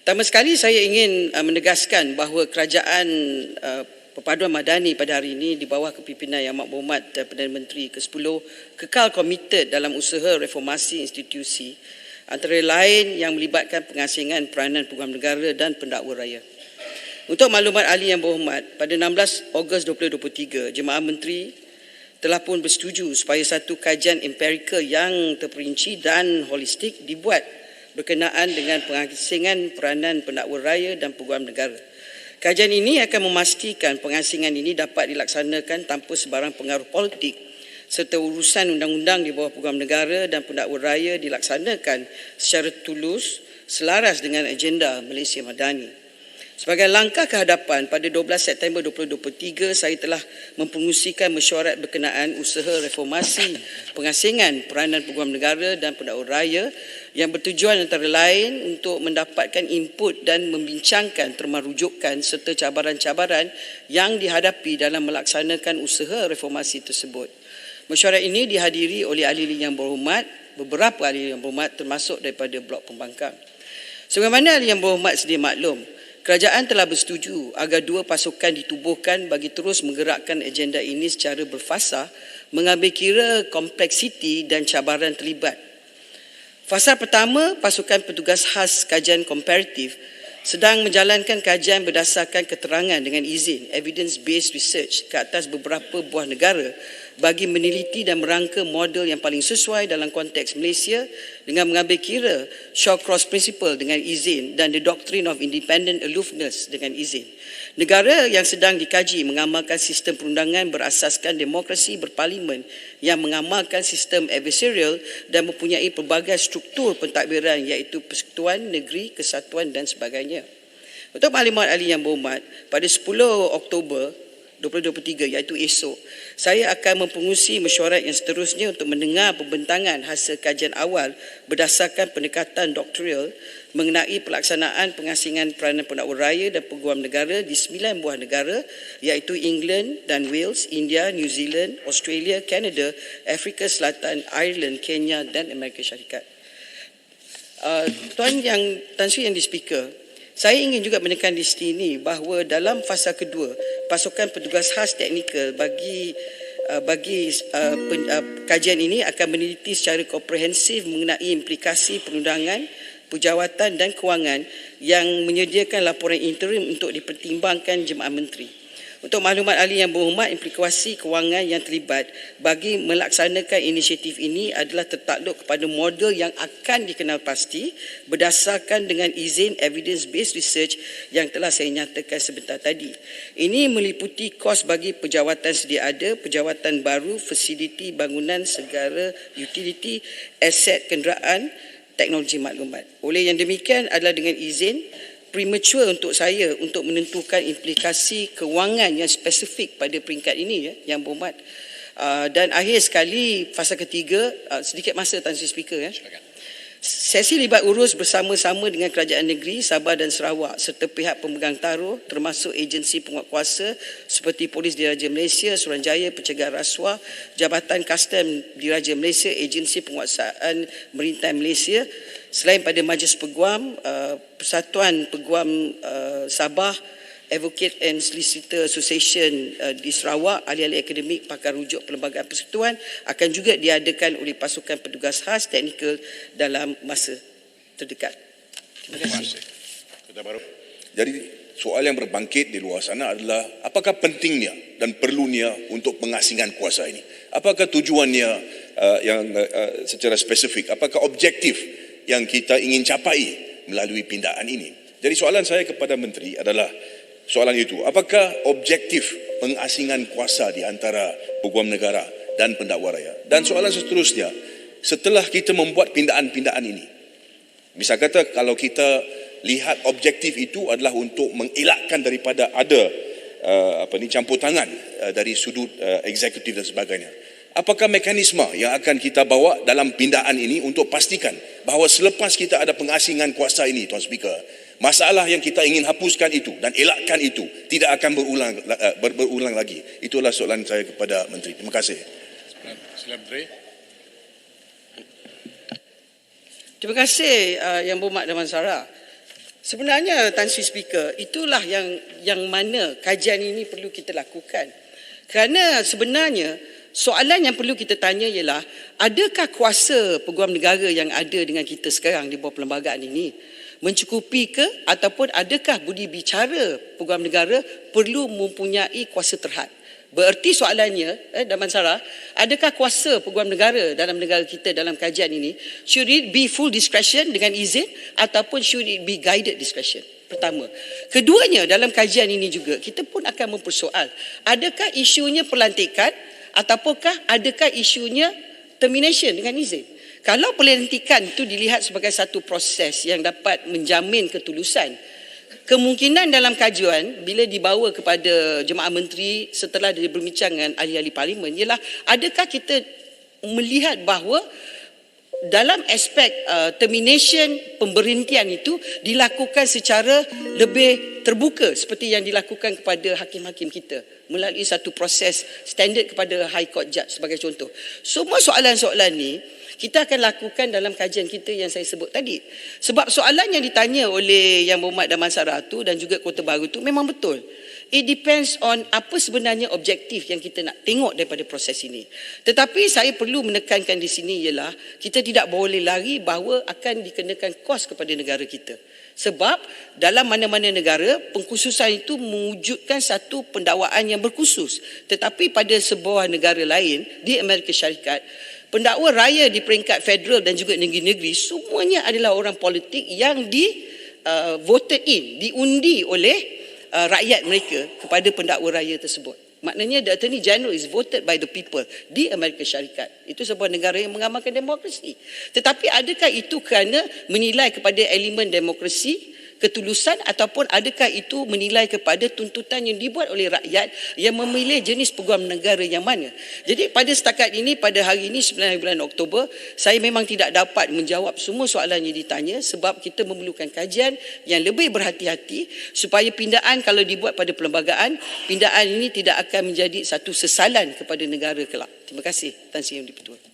Pertama sekali saya ingin menegaskan bahawa kerajaan Perpaduan Madani pada hari ini di bawah kepimpinan Yang Amat Berhormat Perdana Menteri ke-10 kekal komited dalam usaha reformasi institusi antara lain yang melibatkan pengasingan peranan peguam negara dan pendakwa raya. Untuk maklumat ahli yang berhormat, pada 16 Ogos 2023, Jemaah Menteri telah pun bersetuju supaya satu kajian empirikal yang terperinci dan holistik dibuat berkenaan dengan pengasingan peranan pendakwa raya dan peguam negara. Kajian ini akan memastikan pengasingan ini dapat dilaksanakan tanpa sebarang pengaruh politik serta urusan undang-undang di bawah peguam negara dan pendakwa raya dilaksanakan secara tulus selaras dengan agenda Malaysia Madani. Sebagai langkah kehadapan, pada 12 September 2023, saya telah mempengerusikan mesyuarat berkenaan usaha reformasi pengasingan peranan peguam negara dan pendakwa raya yang bertujuan antara lain untuk mendapatkan input dan membincangkan terma rujukan serta cabaran-cabaran yang dihadapi dalam melaksanakan usaha reformasi tersebut. Mesyuarat ini dihadiri oleh ahli yang berhormat, beberapa ahli yang berhormat termasuk daripada Blok Pembangkang. Sebagaimana ahli yang berhormat sedia maklum, kerajaan telah bersetuju agar dua pasukan ditubuhkan bagi terus menggerakkan agenda ini secara berfasa, mengambil kira kompleksiti dan cabaran terlibat. Fasa pertama, pasukan petugas khas kajian komparatif sedang menjalankan kajian berdasarkan keterangan dengan izin evidence-based research ke atas beberapa buah negara bagi meneliti dan merangka model yang paling sesuai dalam konteks Malaysia dengan mengambil kira Shawcross Principle dengan izin dan the Doctrine of Independent Aloofness dengan izin. Negara yang sedang dikaji mengamalkan sistem perundangan berasaskan demokrasi berparlimen yang mengamalkan sistem adversarial dan mempunyai pelbagai struktur pentadbiran iaitu persekutuan, negeri, kesatuan dan sebagainya. Untuk maklumat ahli yang berhormat, pada 10 Oktober 2023 iaitu esok, saya akan mempengerusi mesyuarat yang seterusnya untuk mendengar pembentangan hasil kajian awal berdasarkan pendekatan doktoral mengenai pelaksanaan pengasingan peranan pendakwa raya dan peguam negara di 9 buah negara iaitu England dan Wales, India, New Zealand, Australia, Canada, Afrika Selatan, Ireland, Kenya dan Amerika Syarikat. Tan Sri Yang di-Speaker, saya ingin juga menekan di sini bahawa dalam fasa kedua, pasukan petugas khas teknikal bagi kajian ini akan meneliti secara komprehensif mengenai implikasi perundangan, pejawatan dan kewangan yang menyediakan laporan interim untuk dipertimbangkan Jemaah Menteri. Untuk maklumat ahli yang berhormat, implikasi kewangan yang terlibat bagi melaksanakan inisiatif ini adalah tertakluk kepada model yang akan dikenal pasti berdasarkan dengan izin evidence-based research yang telah saya nyatakan sebentar tadi. Ini meliputi kos bagi pejawatan sedia ada, pejawatan baru, fasiliti bangunan, segala utility, aset kenderaan, teknologi maklumat. Oleh yang demikian adalah dengan izin premature untuk saya untuk menentukan implikasi kewangan yang spesifik pada peringkat ini yang berhormat. Dan akhir sekali fasa ketiga, sedikit masa Tan Sri Speaker sesi libat urus bersama-sama dengan kerajaan negeri Sabah dan Sarawak serta pihak pemegang taruh termasuk agensi penguatkuasa seperti Polis Diraja Malaysia, Suruhanjaya Pencegahan Rasuah, Jabatan Kastam Diraja Malaysia, Agensi Penguasaan Maritime Malaysia. Selain pada Majlis Peguam, Persatuan Peguam Sabah, Advocate and Solicitor Association di Sarawak, ahli-ahli akademik, pakar rujuk Perlembagaan Persekutuan akan juga diadakan oleh pasukan petugas khas teknikal dalam masa terdekat. Terima kasih. Jadi soal yang berbangkit di luar sana adalah apakah pentingnya dan perlunya untuk pengasingan kuasa ini? Apakah tujuannya secara spesifik? Apakah objektif yang kita ingin capai melalui pindaan ini? Jadi soalan saya kepada Menteri adalah soalan itu, apakah objektif pengasingan kuasa di antara peguam negara dan pendakwa raya? Dan soalan seterusnya, setelah kita membuat pindaan-pindaan ini, bisa kata kalau kita lihat objektif itu adalah untuk mengelakkan daripada ada campur tangan dari sudut eksekutif dan sebagainya. Apakah mekanisme yang akan kita bawa dalam pindaan ini untuk pastikan bahawa selepas kita ada pengasingan kuasa ini, Tuan Speaker, masalah yang kita ingin hapuskan itu dan elakkan itu tidak akan berulang lagi. Itulah soalan saya kepada Menteri. Terima kasih. Sila Menteri. Terima kasih Yang Berhormat Damansara. Sebenarnya Tan Sri Speaker, itulah yang mana kajian ini perlu kita lakukan. Kerana sebenarnya soalan yang perlu kita tanya ialah, adakah kuasa peguam negara yang ada dengan kita sekarang di bawah perlembagaan ini mencukupi ke, ataupun adakah budi bicara peguam negara perlu mempunyai kuasa terhad? Bererti soalannya, Daman Sarah, adakah kuasa peguam negara dalam negara kita dalam kajian ini, should it be full discretion dengan izin ataupun should it be guided discretion? Pertama. Keduanya, dalam kajian ini juga kita pun akan mempersoal, adakah isunya pelantikan ataupun adakah isunya termination dengan izin? Kalau pelantikan itu dilihat sebagai satu proses yang dapat menjamin ketulusan, kemungkinan dalam kajian bila dibawa kepada Jemaah Menteri setelah dia berbincang dengan ahli-ahli parlimen ialah, adakah kita melihat bahawa dalam aspek termination, pemberhentian itu dilakukan secara lebih terbuka seperti yang dilakukan kepada hakim-hakim kita melalui satu proses standard kepada High Court Judge sebagai contoh. Semua soalan-soalan ni kita akan lakukan dalam kajian kita yang saya sebut tadi. Sebab soalan yang ditanya oleh Yang Berhormat Daman Sarah tu dan juga Kota Baru tu memang betul. It depends on apa sebenarnya objektif yang kita nak tengok daripada proses ini. Tetapi saya perlu menekankan di sini ialah kita tidak boleh lari bahawa akan dikenakan kos kepada negara kita. Sebab dalam mana-mana negara, pengkhususan itu mewujudkan satu pendakwaan yang berkhusus. Tetapi pada sebuah negara lain di Amerika Syarikat, pendakwa raya di peringkat federal dan juga negeri-negeri semuanya adalah orang politik yang voted in, diundi oleh rakyat mereka kepada pendakwa raya tersebut. Maknanya the Attorney General is voted by the people di Amerika Syarikat. Itu sebuah negara yang mengamalkan demokrasi. Tetapi adakah itu kerana menilai kepada elemen demokrasi, ketulusan, ataupun adakah itu menilai kepada tuntutan yang dibuat oleh rakyat yang memilih jenis peguam negara yang mana? Jadi pada setakat ini, pada hari ini 9 bulan Oktober, saya memang tidak dapat menjawab semua soalan yang ditanya sebab kita memerlukan kajian yang lebih berhati-hati supaya pindaan kalau dibuat pada perlembagaan, pindaan ini tidak akan menjadi satu sesalan kepada negara kelak. Terima kasih Tan Sri Yang di-Pertua.